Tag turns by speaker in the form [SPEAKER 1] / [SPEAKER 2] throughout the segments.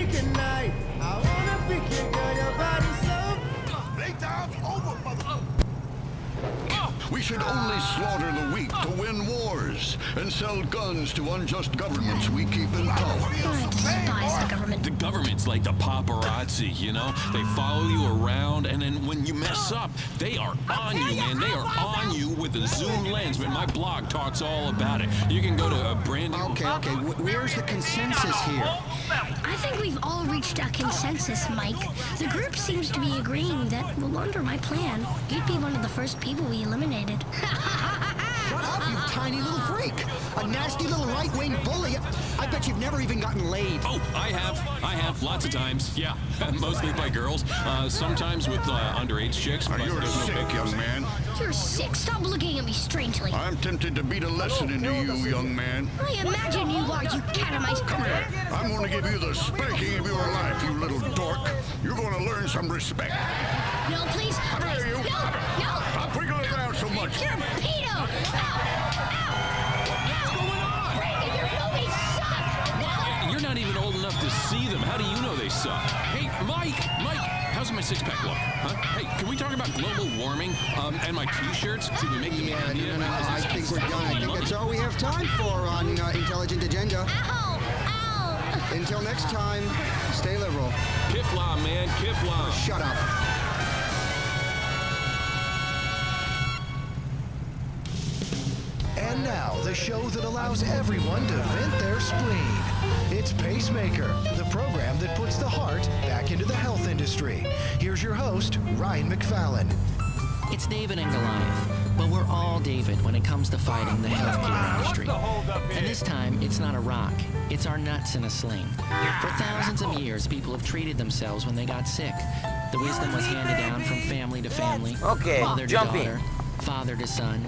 [SPEAKER 1] freaking night. I wanna freak you, girl, your body so.
[SPEAKER 2] Lay down, over, mother.
[SPEAKER 3] We should only slaughter the weak to win wars and sell guns to unjust governments we keep in power.
[SPEAKER 4] I despise the government.
[SPEAKER 5] The government's like the paparazzi, you know? They follow you around, and then when you mess up, they are on you, man. They are on you with a zoom lens, man. My blog talks all about it. You can go to Brandon...
[SPEAKER 6] Okay. Where's the consensus here?
[SPEAKER 4] I think we've all reached a consensus, Mike. The group seems to be agreeing that, well, under my plan, you'd be one of the first people we eliminated.
[SPEAKER 6] Shut up, you tiny little freak! A nasty little right-wing bully. I bet you've never even gotten laid.
[SPEAKER 5] Oh, I have, lots of times. Yeah, mostly by girls. Sometimes with underage chicks. But
[SPEAKER 3] You're
[SPEAKER 5] there's no
[SPEAKER 3] sick,
[SPEAKER 5] pictures.
[SPEAKER 3] young man.
[SPEAKER 4] You're sick. Stop looking at me strangely.
[SPEAKER 3] I'm tempted to beat a lesson into you, young man.
[SPEAKER 4] I imagine you are, you cat of mice.
[SPEAKER 3] Come here. I'm going to give you the spanking of your life, you little dork. You're going to learn some respect.
[SPEAKER 4] No, please. Please.
[SPEAKER 3] you.
[SPEAKER 4] No.
[SPEAKER 3] Stop wiggling around so much.
[SPEAKER 4] You're a pedo. What's going on? Brandon, your movies suck. No.
[SPEAKER 5] You're not even old enough to see them. How do you know they suck? Hey, Mike, how's my six-pack look? Huh? Hey, can we talk about global warming and my T-shirts? Should we make them
[SPEAKER 6] No, I think we're done. I think that's all we have time for on Intelligent Agenda.
[SPEAKER 4] Ow.
[SPEAKER 6] Until next time, stay liberal.
[SPEAKER 5] Kiflam, man, Kiflam.
[SPEAKER 6] Shut up.
[SPEAKER 1] And now, the show that allows everyone to vent their spleen. It's Pacemaker, the program that puts the heart back into the health industry. Here's your host, Ryan McFallon.
[SPEAKER 7] It's David and Goliath, but we're all David when it comes to fighting the healthcare industry. And this time, it's not a rock, it's our nuts in a sling. For thousands of years, people have treated themselves when they got sick. The wisdom was handed down from family to family,
[SPEAKER 8] Okay,
[SPEAKER 7] mother to
[SPEAKER 8] jump
[SPEAKER 7] daughter, father to son,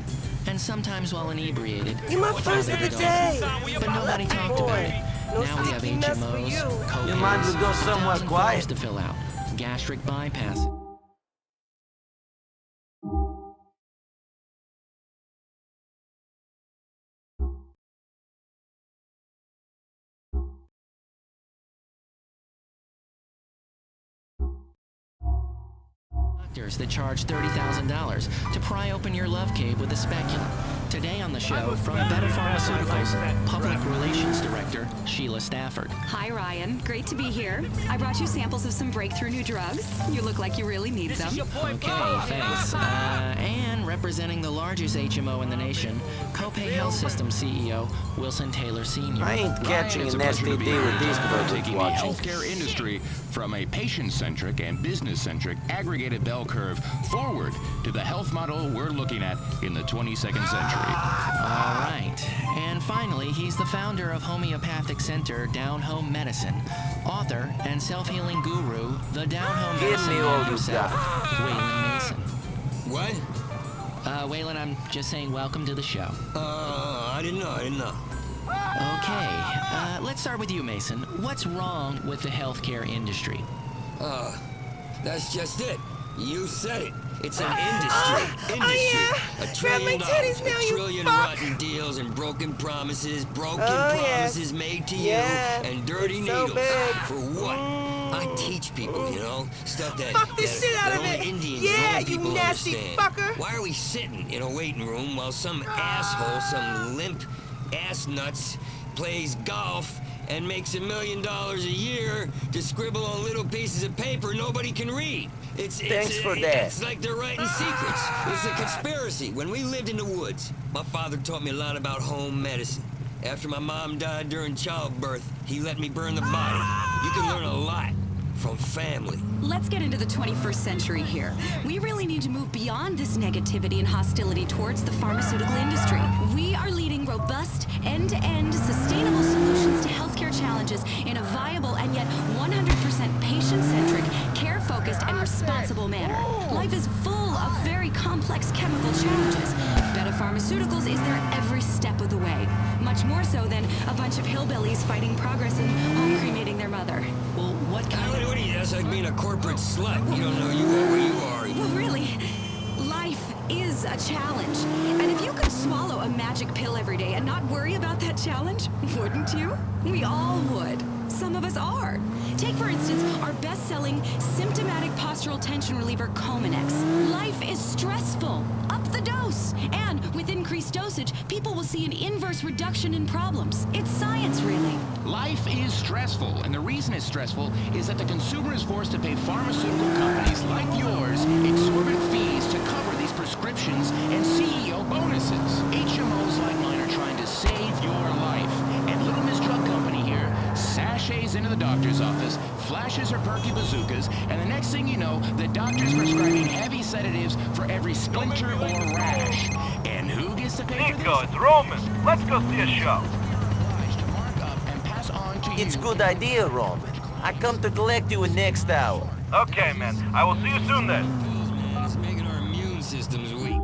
[SPEAKER 7] and sometimes while inebriated,
[SPEAKER 8] You're my first of the day.
[SPEAKER 7] But nobody talked about it.
[SPEAKER 8] No
[SPEAKER 7] Now we have
[SPEAKER 8] sticky mess for
[SPEAKER 7] HMOs,
[SPEAKER 8] you.
[SPEAKER 7] co-pays,
[SPEAKER 8] You might as well go somewhere
[SPEAKER 7] 1,000
[SPEAKER 8] quiet.
[SPEAKER 7] forms to fill out, gastric bypass. Doctors that charge $30,000 to pry open your love cave with a speculum. Today on the show, from Beta Pharmaceuticals, Public Relations Director Sheila Stafford.
[SPEAKER 9] Hi, Ryan. Great to be here. I brought you samples of some breakthrough new drugs. You look like you really need them.
[SPEAKER 7] Okay, thanks. And representing the largest HMO in the nation, Copay Health System CEO Wilson Taylor Sr.
[SPEAKER 8] I ain't catching
[SPEAKER 5] It's
[SPEAKER 8] an
[SPEAKER 5] a pleasure to be
[SPEAKER 8] STD
[SPEAKER 5] here
[SPEAKER 8] with these
[SPEAKER 5] today,
[SPEAKER 8] birds
[SPEAKER 5] taking the
[SPEAKER 8] watching.
[SPEAKER 5] healthcare industry from a patient-centric and business-centric aggregated bell curve forward to the health model we're looking at in the 22nd century.
[SPEAKER 7] All right. And finally, he's the founder of Homeopathic Center Down Home Medicine, author and self-healing guru, the Down Home
[SPEAKER 8] Give
[SPEAKER 7] Medicine
[SPEAKER 8] me
[SPEAKER 7] Man
[SPEAKER 8] all you
[SPEAKER 7] himself, Waylon Mason.
[SPEAKER 10] What?
[SPEAKER 7] Waylon, I'm just saying welcome to the show.
[SPEAKER 10] I didn't know.
[SPEAKER 7] Okay, let's start with you, Mason. What's wrong with the healthcare industry?
[SPEAKER 10] That's just it. You said it. It's an industry.
[SPEAKER 8] yeah.
[SPEAKER 10] $1
[SPEAKER 8] Grab
[SPEAKER 10] trillion.
[SPEAKER 8] my titties now,
[SPEAKER 10] $1
[SPEAKER 8] you
[SPEAKER 10] trillion
[SPEAKER 8] fuck.
[SPEAKER 10] rotten deals and broken promises,
[SPEAKER 8] yes.
[SPEAKER 10] made to
[SPEAKER 8] Yeah.
[SPEAKER 10] you, and dirty
[SPEAKER 8] It's so
[SPEAKER 10] needles.
[SPEAKER 8] big.
[SPEAKER 10] For what? I teach people, you know, stuff that,
[SPEAKER 8] Fuck this shit out
[SPEAKER 10] that
[SPEAKER 8] of
[SPEAKER 10] only
[SPEAKER 8] it.
[SPEAKER 10] Indians
[SPEAKER 8] Yeah,
[SPEAKER 10] and only
[SPEAKER 8] you
[SPEAKER 10] people
[SPEAKER 8] nasty
[SPEAKER 10] understand.
[SPEAKER 8] fucker.
[SPEAKER 10] Why are we sitting in a waiting room while some asshole, some limp ass nuts, plays golf and makes $1 million a year to scribble on little pieces of paper nobody can read?
[SPEAKER 8] Thanks for that.
[SPEAKER 10] It's like they're writing secrets. It's a conspiracy. When we lived in the woods, my father taught me a lot about home medicine. After my mom died during childbirth, he let me burn the body. You can learn a lot from family.
[SPEAKER 9] Let's get into the 21st century here. We really need to move beyond this negativity and hostility towards the pharmaceutical industry. We are leading robust, end-to-end, sustainable solutions to healthcare challenges in a viable and yet 100% patient-centric, care-focused, and responsible manner. Life is full of very complex chemical challenges. Beta Pharmaceuticals is there every step of the way. Much more so than a bunch of hillbillies fighting progress and home cremating their mother.
[SPEAKER 7] Well, what kind of...
[SPEAKER 10] What do you, that's like being a corporate slut. You don't know you are where you are.
[SPEAKER 9] Well, really, life is a challenge. And if you could swallow a magic pill every day and not worry about that challenge, wouldn't you? We all would. Some of us are. Take, for instance, our best-selling symptomatic postural tension reliever, Cominex. Life is stressful. Up the dose. And with increased dosage, people will see an inverse reduction in problems. It's science, really.
[SPEAKER 11] Life is stressful, and the reason it's stressful is that the consumer is forced to pay pharmaceutical companies like yours exorbitant fees to cover these prescriptions and CEO bonuses. HMOs like mine are trying to save your life, and Little Miss Drug Company here sashays into the doctor's office, flashes her perky bazookas, and the next thing you know, the doctor's prescribing heavy sedatives for every splinter or rash. And who gets to pay for this?
[SPEAKER 2] Nico, it's Roman. Let's go see a show.
[SPEAKER 8] It's a good idea, Roman. I come to collect you in next hour.
[SPEAKER 2] Okay, man. I will see you soon then.
[SPEAKER 10] It's making our immune systems weak.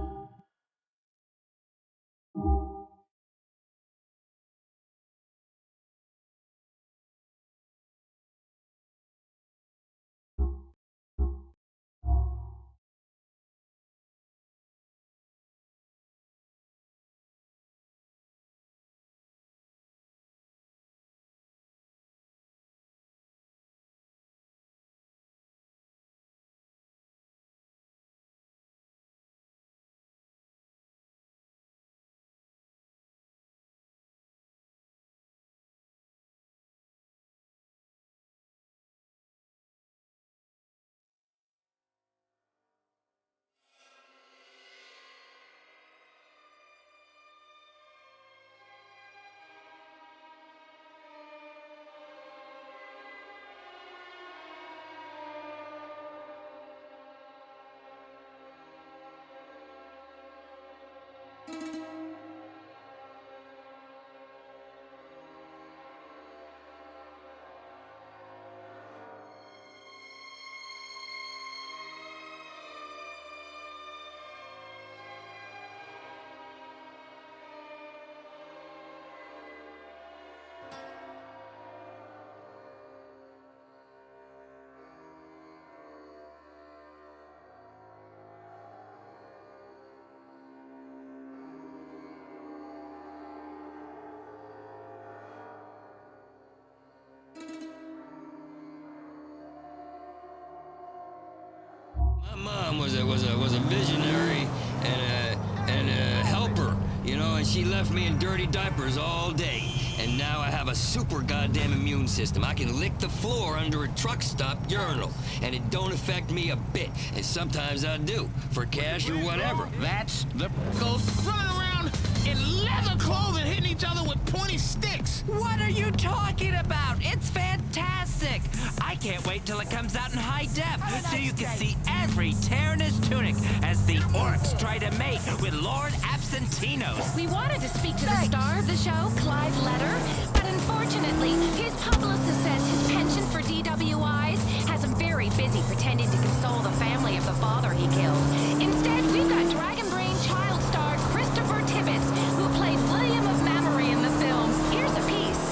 [SPEAKER 10] My mom was a visionary and a helper, you know, and she left me in dirty diapers all day. And now I have a super goddamn immune system. I can lick the floor under a truck stop urinal, and it don't affect me a bit. And sometimes I do, for cash or whatever.
[SPEAKER 11] That's the goes running around in leather clothing, hitting each other with pointy sticks.
[SPEAKER 12] What are you talking about? It's fantastic. I can't wait till it comes out in high def, so you can see every tear in his tunic as the orcs try to mate with Lord Absentinos.
[SPEAKER 13] We wanted to speak to the star of the show, Clive Letter, but unfortunately, his publicist says his penchant for DWIs has him very busy pretending to console the family of the father he killed. Instead, we've got Dragon Brain child star Christopher Tibbets, who played William of Mamory in the film. Here's a piece.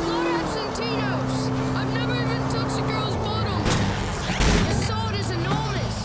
[SPEAKER 14] Lord Absentinos, I've never even touched a girl's bottom. The sword is enormous.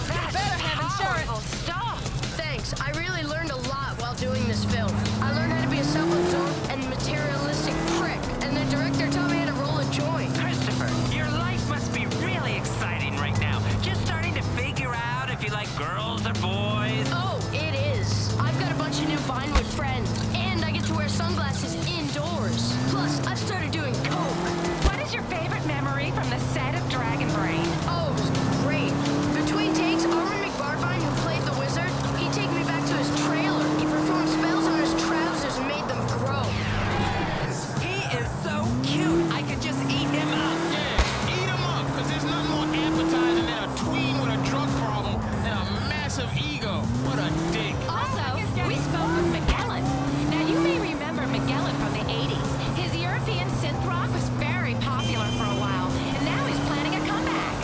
[SPEAKER 13] That's
[SPEAKER 14] better have insurance.
[SPEAKER 13] powerful stuff.
[SPEAKER 14] Thanks. I really learned a lot while doing this film. I learned how to be a self-absorbed and materialistic prick, and the director taught me how to roll a joint.
[SPEAKER 12] Christopher, your life must be really exciting right now. Just starting to figure out if you like girls or boys.
[SPEAKER 14] Oh, it is. I've got a bunch of new Vinewood friends, and I get to wear sunglasses indoors. Plus, I've started doing coke.
[SPEAKER 13] What is your favorite memory from the set of Dragon Brain?
[SPEAKER 14] Oh, it was great. Between takes, Armin McBarvine, who played the wizard, he'd take me back to his trailer. He performed spells on his trousers and made them grow.
[SPEAKER 12] He is so cute. I could just eat him up.
[SPEAKER 11] Yeah, eat him up, because there's nothing more appetizing than a tween with a drug problem and a massive ego. What a dick.
[SPEAKER 13] Also, we spoke with Magellan. Now, you may remember Magellan from the 80s. His European synth rock was very popular for a while, and now he's planning a comeback.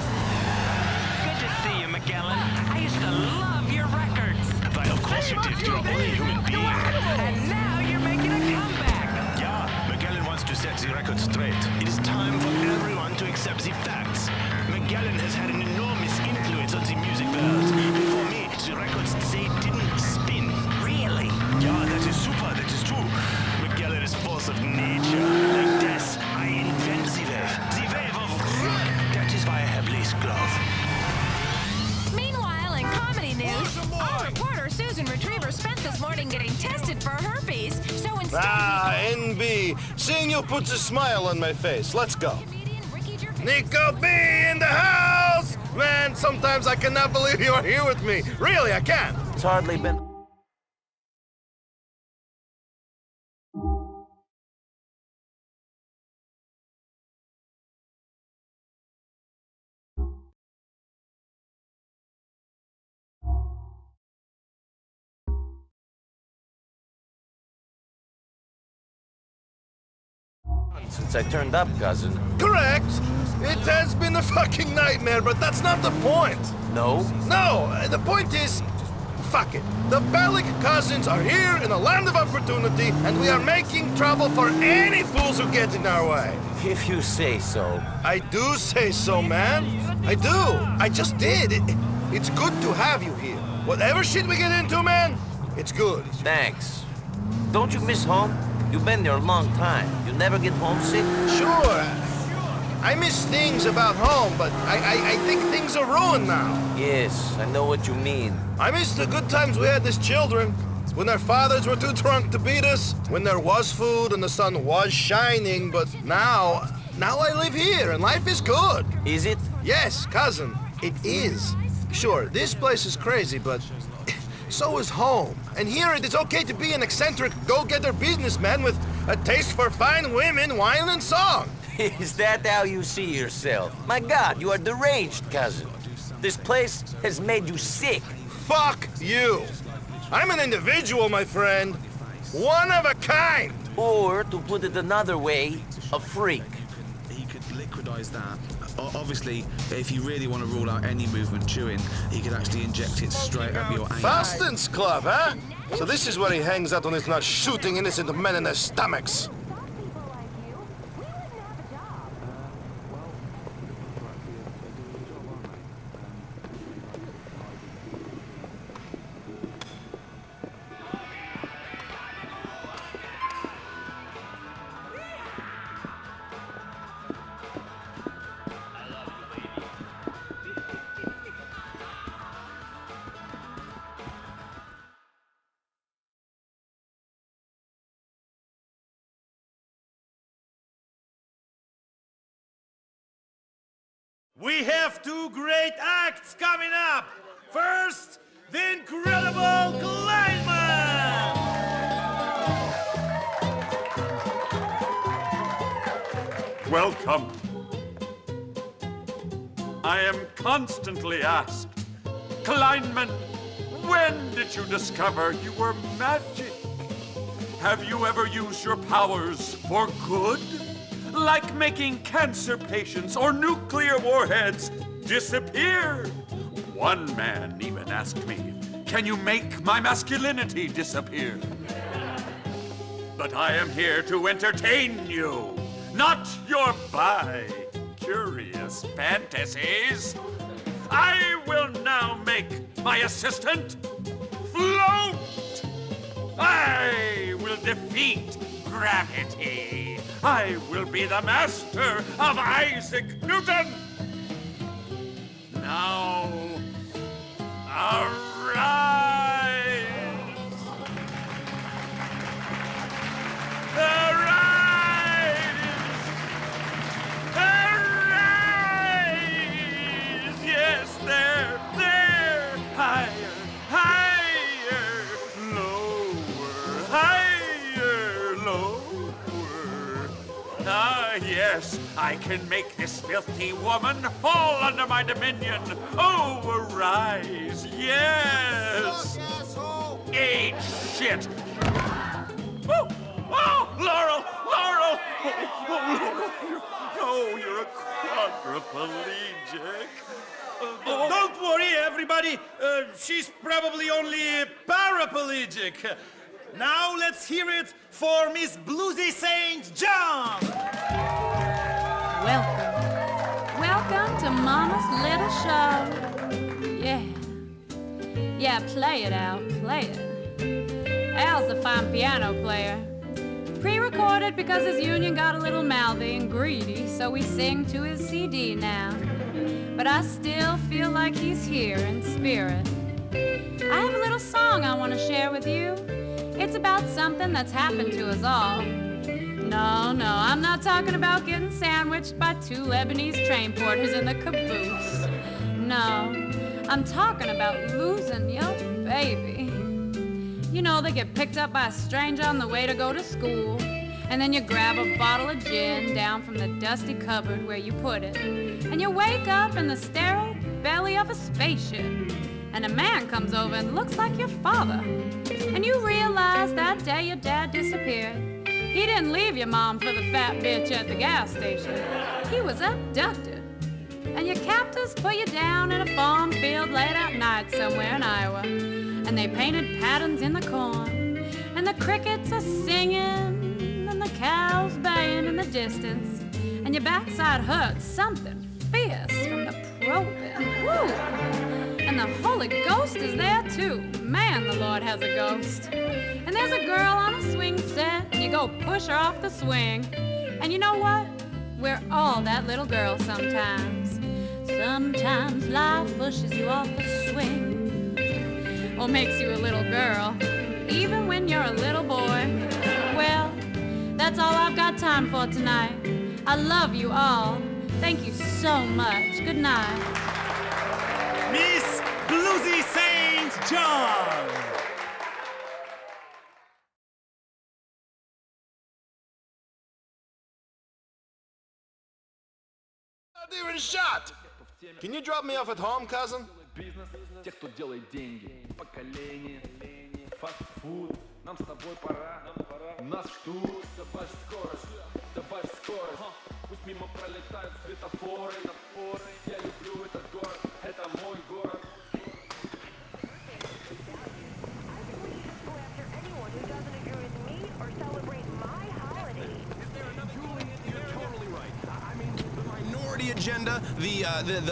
[SPEAKER 12] Good to see you, Magellan. I used to love your records.
[SPEAKER 2] Why, of course you did. You're only a human being.
[SPEAKER 12] And now you're making a comeback.
[SPEAKER 2] Yeah, Magellan wants to set the record straight. It is time for everyone to accept the facts. Magellan has had an enormous influence on the music world. Before me, the records, they didn't spin.
[SPEAKER 12] Really?
[SPEAKER 2] Yeah, that is super, that is true. Magellan is force of nature. Like death, I NB. Seeing you puts a smile on my face. Let's go. Nico B in the house! Man, sometimes I cannot believe you are here with me. Really, I can't.
[SPEAKER 8] It's hardly been... since I turned up, cousin.
[SPEAKER 2] Correct. It has been a fucking nightmare, but that's not the point.
[SPEAKER 8] No?
[SPEAKER 2] No, the point is, fuck it. The Bellic cousins are here in a land of opportunity, and we are making trouble for any fools who get in our way.
[SPEAKER 8] If you say so.
[SPEAKER 2] I do say so, man. I do. I just did. It's good to have you here. Whatever shit we get into, man, it's good.
[SPEAKER 8] Thanks. Don't you miss home? You've been there a long time. You never get homesick?
[SPEAKER 2] Sure. I miss things about home, but I think things are ruined now.
[SPEAKER 8] Yes, I know what you mean.
[SPEAKER 2] I miss the good times we had as children. When our fathers were too drunk to beat us. When there was food and the sun was shining. But now I live here and life is good.
[SPEAKER 8] Is it?
[SPEAKER 2] Yes, cousin, it is. Sure, this place is crazy, but so is home. And here it is okay to be an eccentric go-getter businessman with a taste for fine women, wine, and song.
[SPEAKER 8] Is that how you see yourself? My God, you are deranged, cousin. This place has made you sick.
[SPEAKER 2] Fuck you. I'm an individual, my friend. One of a kind.
[SPEAKER 8] Or, to put it another way, a freak.
[SPEAKER 15] He could liquidize that. Obviously, if you really want to rule out any movement chewing, he could actually inject it straight up your anus.
[SPEAKER 2] Fastens Club, huh? So this is where he hangs out when he's not shooting innocent men in their stomachs.
[SPEAKER 16] We have two great acts coming up. First, the incredible Kleinman.
[SPEAKER 17] Welcome. I am constantly asked, Kleinman, when did you discover you were magic? Have you ever used your powers for good? Like making cancer patients or nuclear warheads disappear. One man even asked me, can you make my masculinity disappear? But I am here to entertain you, not your bi-curious fantasies. I will now make my assistant float. I will defeat gravity. I will be the master of Isaac Newton. Now, arise. Arise. Arise. Yes, there. Higher, higher, lower, higher, lower. Ah, yes, I can make this filthy woman fall under my dominion. Oh, arise, yes. Eat shit. Oh, Laurel. Oh, you're a quadriplegic.
[SPEAKER 16] Don't worry, everybody. She's probably only paraplegic. Now let's hear it for Miss Bluesy St. John.
[SPEAKER 18] Welcome to Mama's Little Show. Yeah, play it, Al, play it. Al's a fine piano player. Pre-recorded because his union got a little mouthy and greedy, so we sing to his CD now. But I still feel like he's here in spirit. I have a little song I want to share with you. It's it's about something that's happened to us all. No, I'm not talking about getting sandwiched by two Lebanese train porters in the caboose. No, I'm talking about losing your baby. You know, they get picked up by a stranger on the way to go to school, and then you grab a bottle of gin down from the dusty cupboard where you put it, and you wake up in the sterile belly of a spaceship, and a man comes over and looks like your father, and you realize that day your dad disappeared. He didn't leave your mom for the fat bitch at the gas station. He was abducted. And your captors put you down in a farm field late at night somewhere in Iowa. And they painted patterns in the corn. And the crickets are singing. And the cows baying in the distance. And your backside hurts something fierce from the probing. Woo! And the Holy Ghost is there too. Man, the Lord has a ghost. And there's a girl on a swing set, and you go push her off the swing. And you know what? We're all that little girl sometimes. Sometimes life pushes you off the swing, or makes you a little girl, even when you're a little boy. Well, that's all I've got time for tonight. I love you all. Thank you so much. Good night.
[SPEAKER 16] Miss Bluesy St. John!
[SPEAKER 19] Not even shot! Can you drop me off at home, cousin?
[SPEAKER 20] Те, кто делает деньги, поколение, фастфуд, нам с тобой пора, нас ждут, добавь скорость, пусть мимо пролетают светофоры, напоры, я люблю этот город, это мой город.
[SPEAKER 19] Agenda,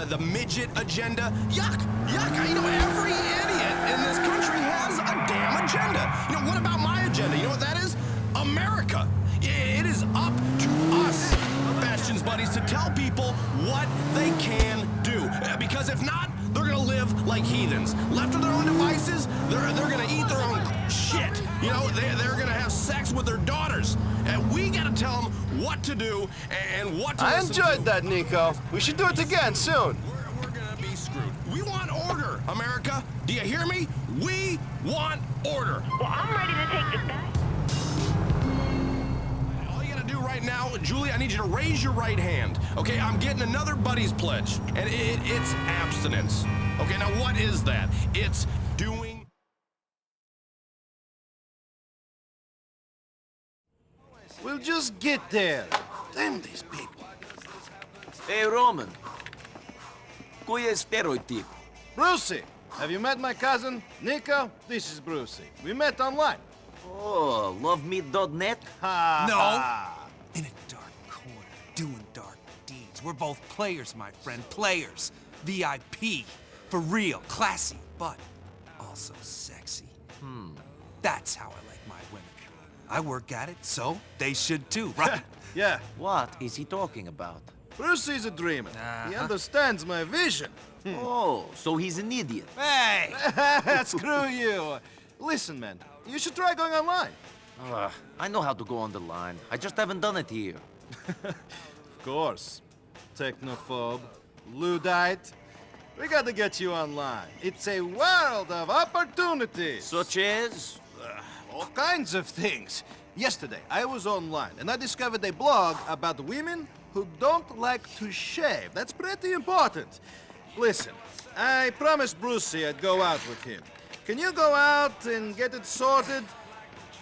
[SPEAKER 19] the midget agenda. Yuck! You know, every idiot in this country has a damn agenda. You know, what about my agenda? You know what that is? America. It is up to us, Bastion's buddies, to tell people what they can do. Because if not, they're gonna live like heathens. Left to their own devices, they're gonna eat their own shit. You know, they're gonna have sex with their daughters. And we gotta tell them what to do and what to I listen enjoyed to. that, Nico. We should do it again soon. We're gonna be screwed. We want order, America. Do you hear me? We want order.
[SPEAKER 14] Well, I'm ready to take this back.
[SPEAKER 19] All you gotta do right now, Julie, I need you to raise your right hand. Okay, I'm getting another buddy's pledge, and it's abstinence. Okay, now what is that? It's doing...
[SPEAKER 21] We'll just get there. Damn these people.
[SPEAKER 8] Hey, Roman. Cui è stereotype?
[SPEAKER 21] Brucey, have you met my cousin? Nico, this is Brucey. We met online.
[SPEAKER 8] Oh, lovemeet.net?
[SPEAKER 22] No. In a dark corner, doing dark deeds. We're both players, my friend. Players. VIP. For real. Classy, but also sexy. That's how I like my women. I work at it, so they should too, right?
[SPEAKER 21] Yeah.
[SPEAKER 8] What is he talking about?
[SPEAKER 21] Brucey's a dreamer. He understands my vision.
[SPEAKER 8] Oh, so he's an idiot.
[SPEAKER 22] Hey!
[SPEAKER 21] Screw you. Listen, man, you should try going online.
[SPEAKER 8] I know how to go on the line. I just haven't done it here.
[SPEAKER 21] Of course. Technophobe, Luddite. We gotta get you online. It's a world of opportunities.
[SPEAKER 8] Such as?
[SPEAKER 21] All kinds of things. Yesterday, I was online, and I discovered a blog about women who don't like to shave. That's pretty important. Listen, I promised Brucey I'd go out with him. Can you go out and get it sorted?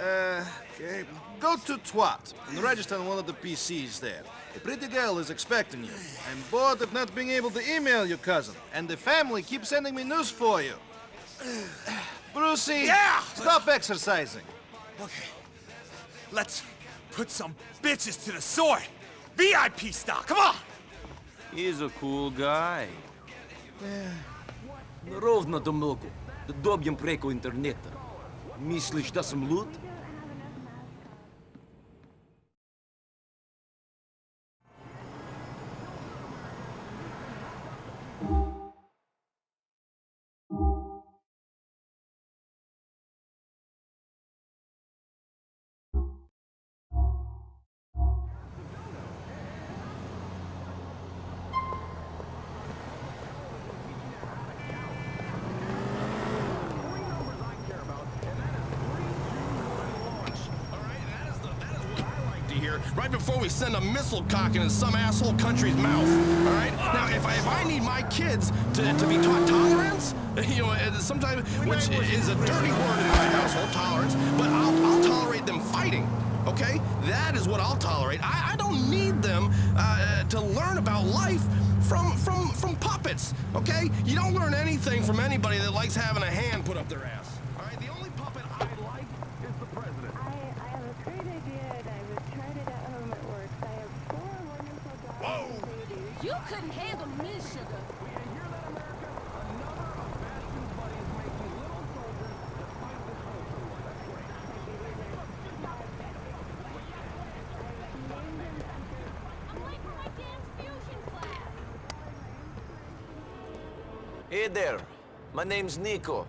[SPEAKER 21] Okay. Go to Twat and register on one of the PCs there. A pretty girl is expecting you. I'm bored of not being able to email your cousin, and the family keeps sending me news for you. Brucey, stop exercising.
[SPEAKER 22] Okay. Let's put some bitches to the sword. VIP style, come on!
[SPEAKER 8] He's a cool guy. Ровно до много. Да добьем преко интернета. Мислиш да съм луд?
[SPEAKER 19] here right before we send a missile cocking in some asshole country's mouth, all right? Now, if I need my kids to be taught tolerance, you know, sometimes, which is a dirty word in my household, tolerance, but I'll tolerate them fighting, okay? That is what I'll tolerate. I don't need them to learn about life from puppets, okay? You don't learn anything from anybody that likes having a hand put up their ass. All right, the only puppet I like is the president.
[SPEAKER 3] I have a great idea, and I was trying it at home. It works. I have 4 wonderful daughters.
[SPEAKER 13] You couldn't handle me, sugar.
[SPEAKER 8] Hey there. My name's Nico.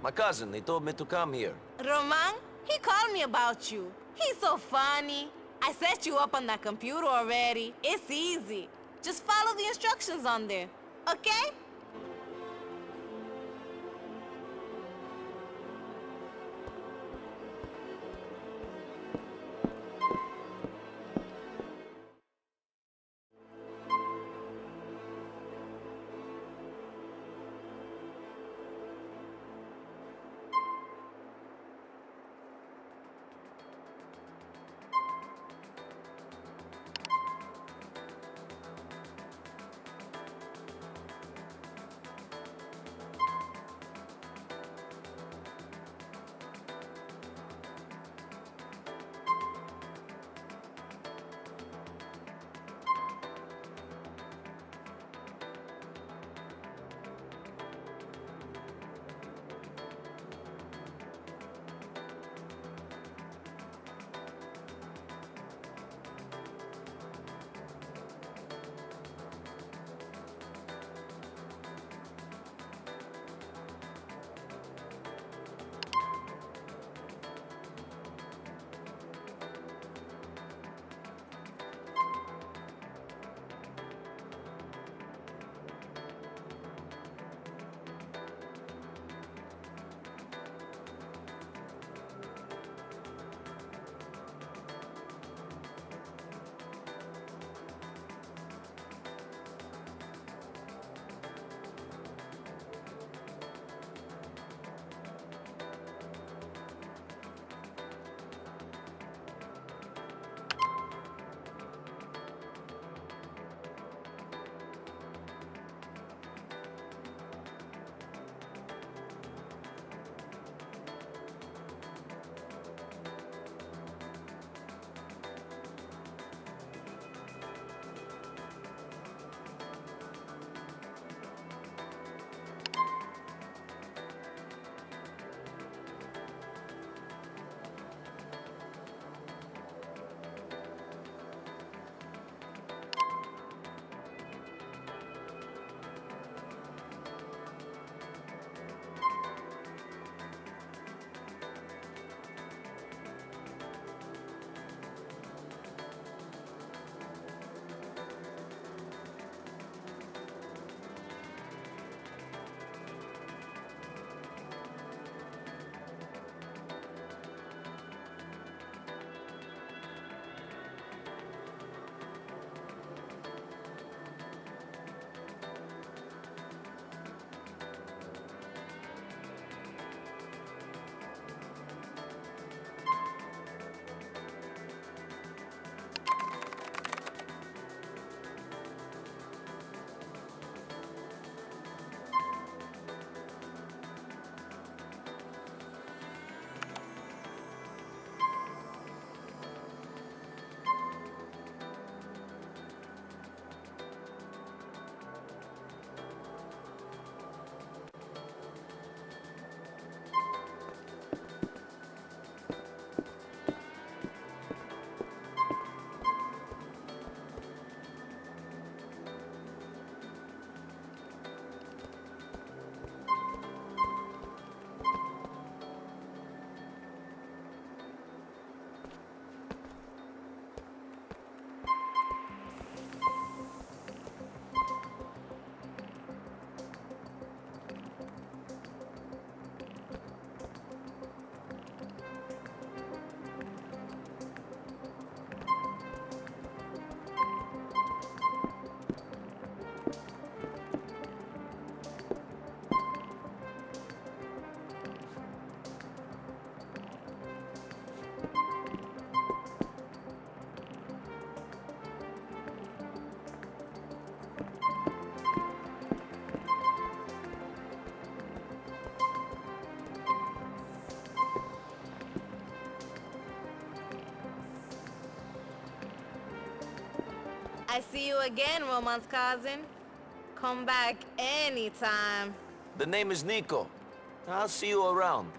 [SPEAKER 8] My cousin, he told me to come here.
[SPEAKER 4] Roman, he called me about you. He's so funny. I set you up on that computer already. It's easy. Just follow the instructions on there, okay? I see you again, Roman's cousin. Come back anytime.
[SPEAKER 8] The name is Nico. I'll see you around.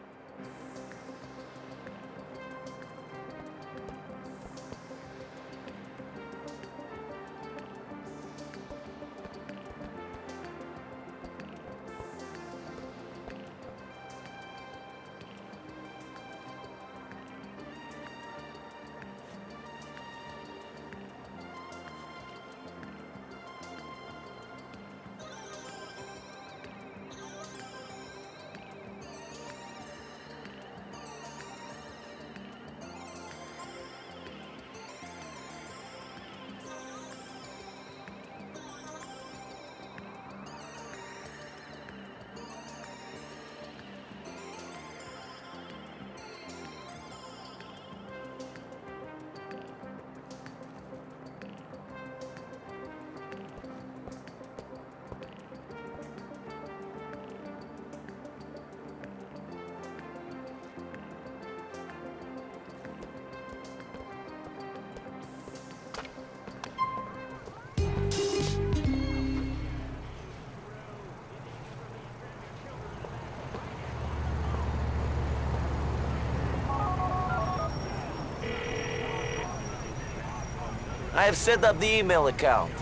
[SPEAKER 8] I have set up the email account.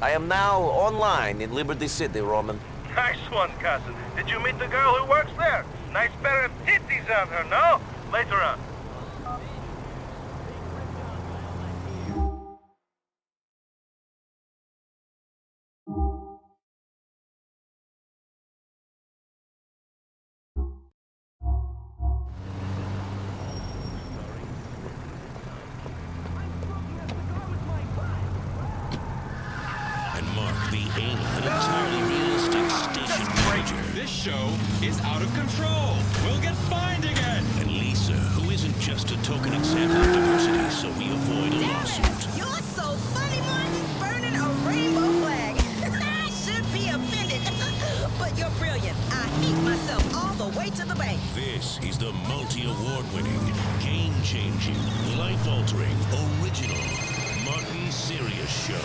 [SPEAKER 8] I am now online in Liberty City, Roman.
[SPEAKER 1] Nice one, cousin. Did you meet the girl who works there? Nice pair of titties on her, no? Later on.
[SPEAKER 5] Show is out of control. We'll get fined again. And Lisa, who isn't just a token example of diversity, so we avoid a lawsuit.
[SPEAKER 6] You're so funny, Martin, burning a rainbow flag. I should be offended, but you're brilliant. I hate myself all the way to the bank.
[SPEAKER 2] This is the multi-award-winning, game-changing, life-altering, original Martin Serious Show.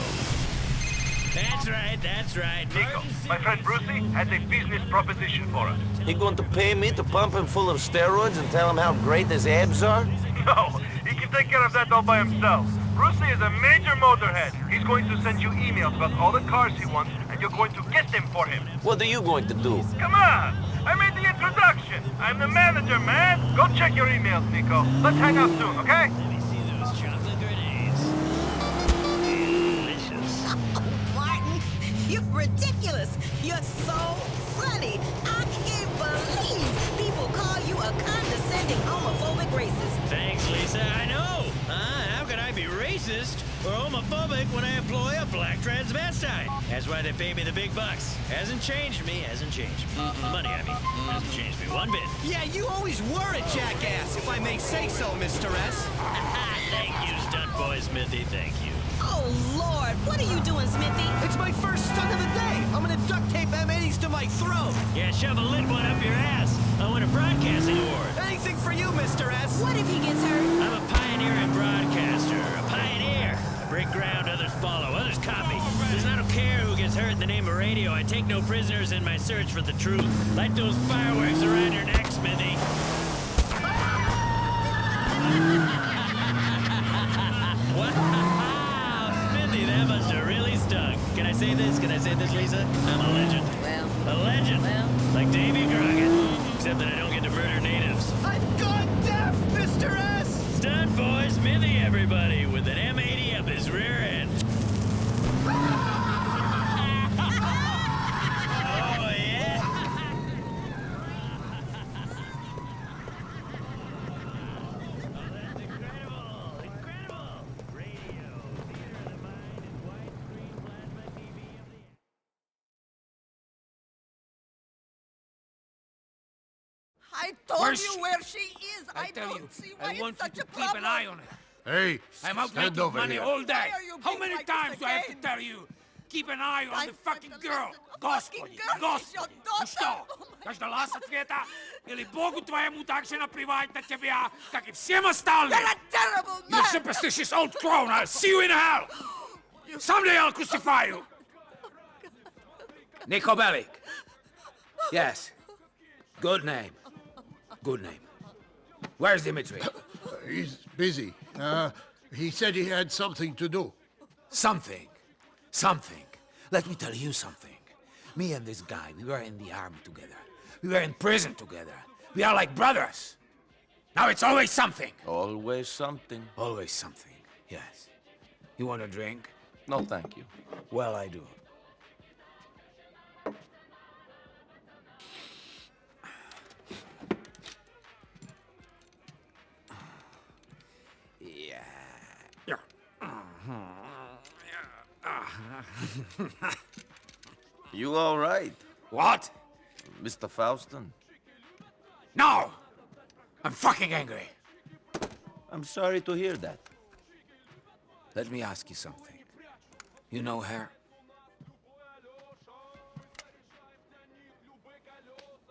[SPEAKER 1] That's right. Nico, my friend Brucey has a business proposition for us.
[SPEAKER 8] He going to pay me to pump him full of steroids and tell him how great his abs are?
[SPEAKER 1] No, he can take care of that all by himself. Brucey is a major motorhead. He's going to send you emails about all the cars he wants, and you're going to get them for him.
[SPEAKER 8] What are you going to do?
[SPEAKER 1] Come on! I made the introduction. I'm the manager, man. Go check your emails, Nico. Let's hang out soon, okay?
[SPEAKER 12] Let me see those chocolate grenades. Delicious.
[SPEAKER 6] Martin, you're ridiculous. You're so funny. I can't believe people call you a condescending, homophobic racist.
[SPEAKER 12] Thanks, Lisa. I know. How could I be racist or homophobic when I employ a black transvestite? That's why they pay me the big bucks. Hasn't changed me. The money, I mean. Hasn't changed me one bit.
[SPEAKER 23] Yeah, you always were a jackass, if I may say so, Mr. S.
[SPEAKER 12] Thank you, stunt boy Smithy. Thank you.
[SPEAKER 6] Oh, Lord. What are you doing, Smithy?
[SPEAKER 23] It's my first stunt of the day. I'm gonna duct tape M80s to my throat.
[SPEAKER 12] Yeah, shove a lit one up your ass. I win a broadcasting award.
[SPEAKER 23] Anything for you, Mr. S.
[SPEAKER 6] What if he gets hurt?
[SPEAKER 12] I'm a pioneer and broadcaster. A pioneer. I break ground, others follow, others copy. Listen, I don't care who gets hurt in the name of radio. I take no prisoners in my search for the truth. Light those fireworks around your neck, Smithy. Wow, Smithy, that must have really stung. Can I say this? Lisa? I'm a legend.
[SPEAKER 6] Well.
[SPEAKER 12] A legend.
[SPEAKER 6] Well.
[SPEAKER 12] Like Davy Crockett. Except that I don't get to murder natives.
[SPEAKER 23] I've gone deaf, Mr. S.
[SPEAKER 12] Stunt boy Smithy, everybody, with an M80 up his rear end. Oh, yeah?
[SPEAKER 6] I told you where she is.
[SPEAKER 24] I tell you,
[SPEAKER 6] see
[SPEAKER 24] I
[SPEAKER 6] why
[SPEAKER 24] want
[SPEAKER 6] it's
[SPEAKER 24] you
[SPEAKER 6] such
[SPEAKER 24] to
[SPEAKER 6] a
[SPEAKER 24] keep an
[SPEAKER 6] problem.
[SPEAKER 24] eye on her.
[SPEAKER 21] Hey,
[SPEAKER 24] I'm out
[SPEAKER 21] stand
[SPEAKER 24] making
[SPEAKER 21] over
[SPEAKER 24] money
[SPEAKER 21] here.
[SPEAKER 24] all day.
[SPEAKER 6] Why are you
[SPEAKER 24] How
[SPEAKER 6] being
[SPEAKER 24] many
[SPEAKER 6] like
[SPEAKER 24] times
[SPEAKER 6] this
[SPEAKER 24] do I have to
[SPEAKER 6] again?
[SPEAKER 24] tell you? Keep an eye on the fucking girl. Господи,
[SPEAKER 6] girl, she's your
[SPEAKER 24] Господи.
[SPEAKER 6] daughter.
[SPEAKER 24] Ну что, дождалась ответа? Или Богу твоему так же наплевать на тебя, как и всем остальным?
[SPEAKER 6] You're a terrible man.
[SPEAKER 24] You superstitious old crone. I'll see you in hell. Someday I'll crucify you! Niko Bellic. Yes. Good name. Good name. Where's Dimitri?
[SPEAKER 7] He's busy. He said he had something to do.
[SPEAKER 24] Something. Something. Let me tell you something. Me and this guy, we were in the army together. We were in prison together. We are like brothers. Now it's always something.
[SPEAKER 8] Always something.
[SPEAKER 24] Always something, yes. You want a drink?
[SPEAKER 8] No, thank you.
[SPEAKER 24] Well, I do. Yeah.
[SPEAKER 8] You all right?
[SPEAKER 24] What?
[SPEAKER 8] Mr. Faustin?
[SPEAKER 24] No! I'm fucking angry.
[SPEAKER 8] I'm sorry to hear that.
[SPEAKER 24] Let me ask you something. You know her?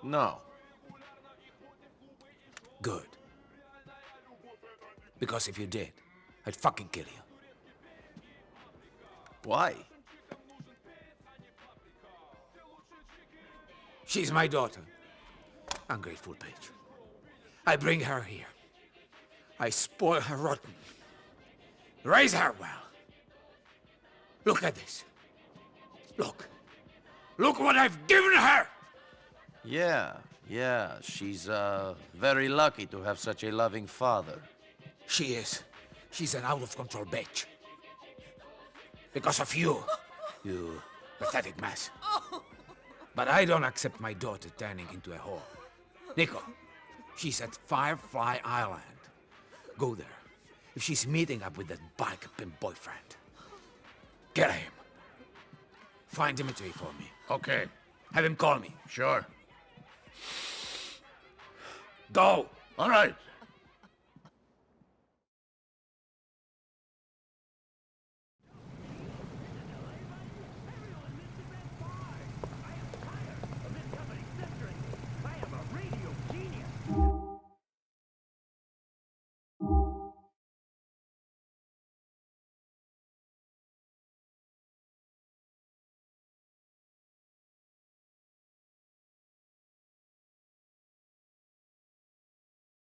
[SPEAKER 8] No.
[SPEAKER 24] Good. Because if you did, I'd fucking kill you.
[SPEAKER 8] Why?
[SPEAKER 24] She's my daughter. Ungrateful bitch. I bring her here. I spoil her rotten. Raise her well. Look at this. Look. Look what I've given her!
[SPEAKER 8] Yeah. She's, very lucky to have such a loving father.
[SPEAKER 24] She is. She's an out-of-control bitch. Because of you, you pathetic mess. But I don't accept my daughter turning into a whore. Niko, she's at Firefly Island. Go there. If she's meeting up with that bike pimp boyfriend, get him. Find Dimitri for me.
[SPEAKER 7] Okay.
[SPEAKER 24] Have him call me.
[SPEAKER 7] Sure.
[SPEAKER 24] Go!
[SPEAKER 7] All right.